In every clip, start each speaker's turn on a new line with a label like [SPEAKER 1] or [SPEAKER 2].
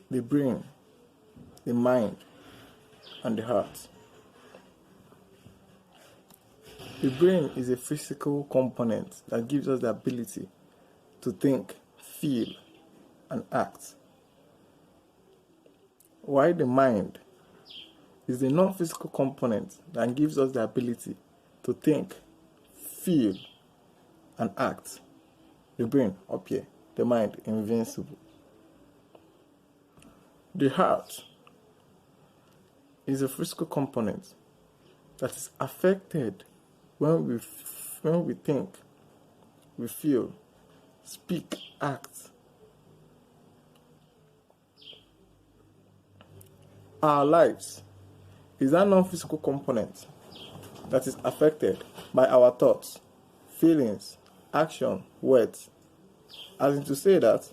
[SPEAKER 1] the brain, the mind, and the heart. The brain is a physical component that gives us the ability to think, feel, and act. While the mind is the non-physical component that gives us the ability to think, feel, and act. The brain up here, the mind invincible. The heart is a physical component that is affected when we think, we feel, speak, act. Our lives is a non-physical component that is affected by our thoughts, feelings, action, words. As in to say that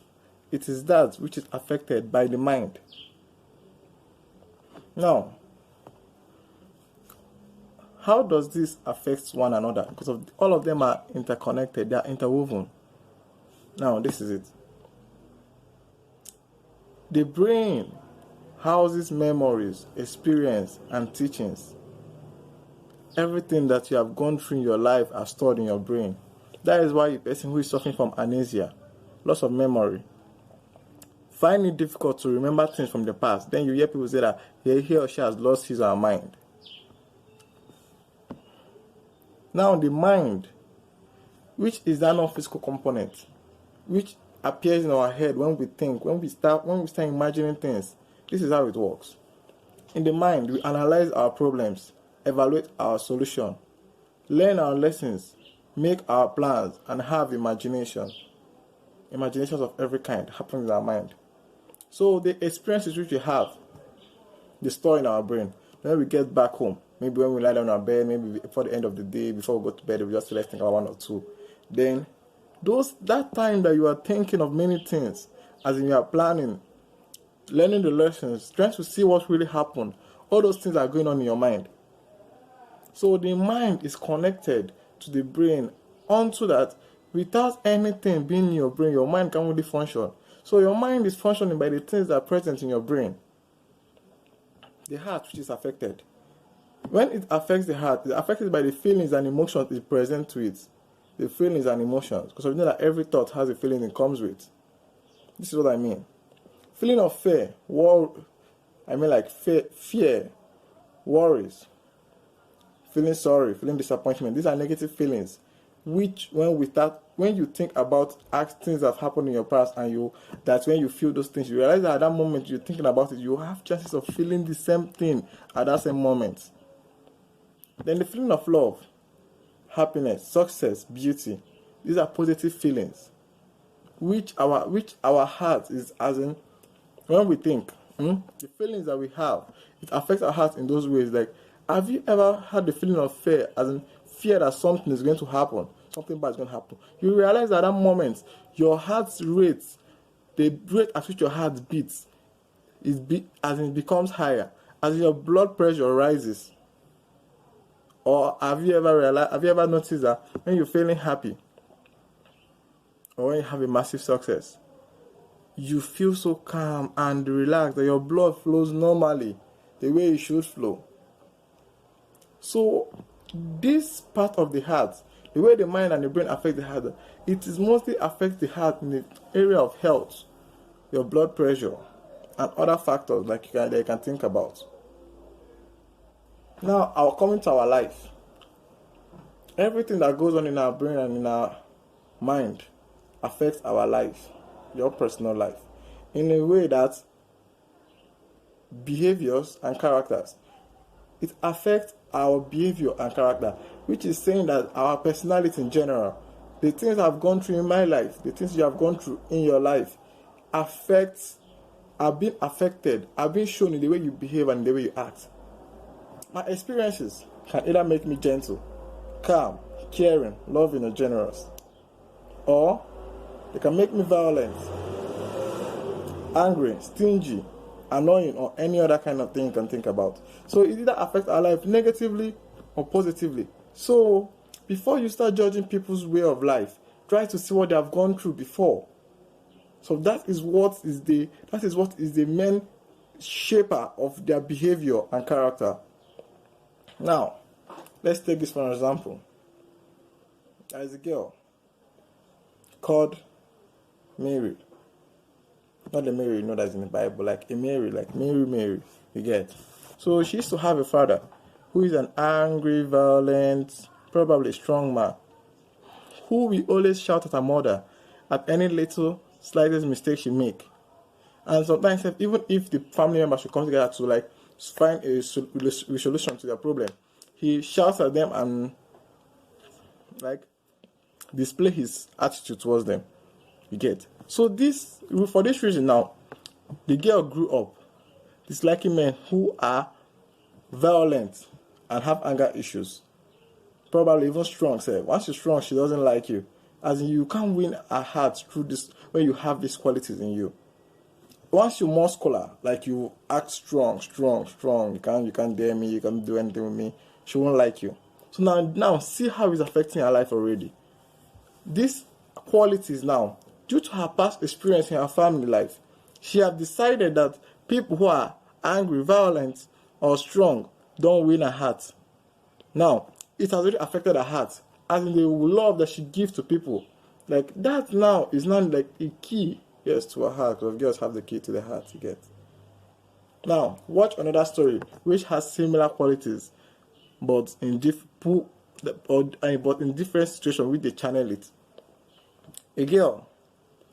[SPEAKER 1] it is that which is affected by the mind. Now, how does this affect one another? Because all of them are interconnected, they are interwoven. Now, this is it. The brain houses memories, experience, and teachings. Everything that you have gone through in your life are stored in your brain. That is why a person who is suffering from amnesia, loss of memory, find it difficult to remember things from the past. Then you hear people say that he or she has lost his or her mind. Now the mind, which is that non-physical component, which appears in our head when we think, when we start imagining things, this is how it works. In the mind, we analyze our problems, evaluate our solution, learn our lessons, make our plans, and have imagination. Imaginations of every kind happen in our mind. So the experiences which we have, they store in our brain. When we get back home, maybe when we lie down on our bed, maybe before the end of the day, before we go to bed, we just let's think about one or two. Then that time that you are thinking of many things, as in you are planning, learning the lessons, trying to see what really happened, all those things are going on in your mind. So the mind is connected to the brain onto that. Without anything being in your brain, your mind can't really function. So your mind is functioning by the things that are present in your brain. The heart, which is affected. When it affects the heart, it's affected by the feelings and emotions it present to it. The feelings and emotions. Because we know that every thought has a feeling it comes with. This is what I mean. Feeling of fear, fear, worries, feeling sorry, feeling disappointment. These are negative feelings, which when you think about things that have happened in your past, and that's when you feel those things, you realize that at that moment you're thinking about it, you have chances of feeling the same thing at that same moment. Then the feeling of love, happiness, success, beauty. These are positive feelings, which our heart is, as in when we think, the feelings that we have, it affects our heart in those ways. Like, have you ever had the feeling of fear, as in fear that something is going to happen, something bad is going to happen? You realize at that moment, your heart's rate, the rate at which your heart beats, as it becomes higher, as your blood pressure rises. Or have you ever noticed that when you're feeling happy, or when you have a massive success, you feel so calm and relaxed that your blood flows normally, the way it should flow. So this part of the heart, the way the mind and the brain affect the heart, it is mostly affects the heart in the area of health, your blood pressure, and other factors that you can think about. Now, coming to our life. Everything that goes on in our brain and in our mind affects our life, your personal life, in a way that behaviors and characters, it affects our behavior and character, which is saying that our personality in general, the things I've gone through in my life, the things you have gone through in your life, are being affected, are being shown in the way you behave and the way you act. My experiences can either make me gentle, calm, caring, loving, or generous, or they can make me violent, angry, stingy, annoying, or any other kind of thing you can think about. So it either affects our life negatively or positively. So before you start judging people's way of life, try to see what they have gone through before. So that is what is the main shaper of their behavior and character. Now, let's take this for an example. There is a girl called Mary. Not the Mary you know that's in the Bible, like a Mary, like Mary, you get. So she used to have a father who is an angry, violent, probably strong man, who will always shout at her mother at any little, slightest mistake she make. And sometimes, even if the family members should come together to like find a solution to their problem, he shouts at them and like display his attitude towards them. You get. So for this reason now, the girl grew up disliking men who are violent and have anger issues. Probably even strong. Say, once you're strong, she doesn't like you. As in, you can't win her heart through this when you have these qualities in you. Once you're muscular, like you act strong, you can't dare me, you can't do anything with me, she won't like you. So now see how it's affecting her life already. These qualities now, due to her past experience in her family life, she has decided that people who are angry, violent, or strong don't win her heart. Now, it has already affected her heart, as in the love that she gives to people. Like that now is not like a key, yes, to her heart, because girls have the key to the heart, you get. Now, watch another story which has similar qualities, but in different situations which they channel it. A girl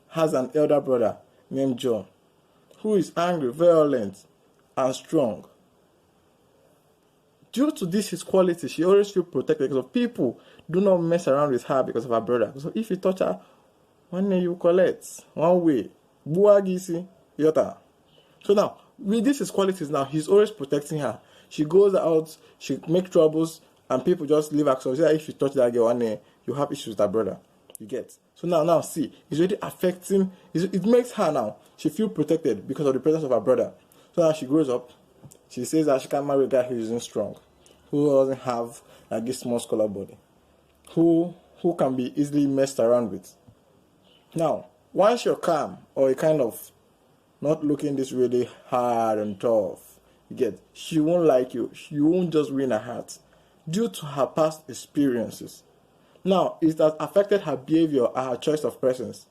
[SPEAKER 1] has an elder brother named John, who is angry, violent, and strong. Due to his quality, she always feels protected because people do not mess around with her because of her brother. So if you touch her, one day you collect, one way, buagisi, yota. So now, with his qualities now, he's always protecting her. She goes out, she makes troubles, and people just leave her. So if you touch that girl one day, you have issues with her brother. You get. So now see, it's already affecting, it makes her now, she feels protected because of the presence of her brother. So now she grows up, she says that she can't marry a guy who isn't strong, who doesn't have like this muscular body, who can be easily messed around with. Now, once you're calm or a kind of not looking this really hard and tough, you get, she won't like you. You won't just win her heart due to her past experiences. Now, it has affected her behavior and her choice of persons.